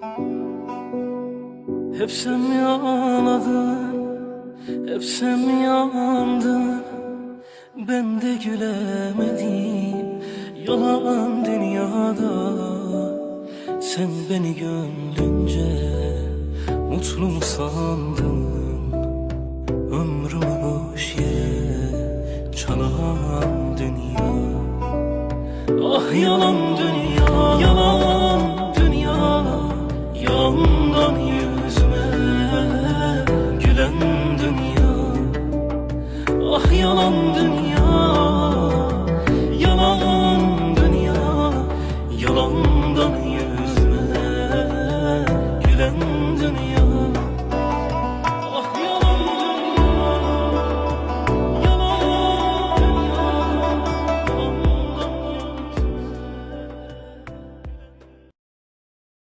Hep sen mi ağladın, hep sen mi yandın? Ben de gülemedim yalan dünyada. Sen beni gönlünce mutlu mu sandın? Ömrümü boş yere çalan dünya. Ah yalan dünya, yalan.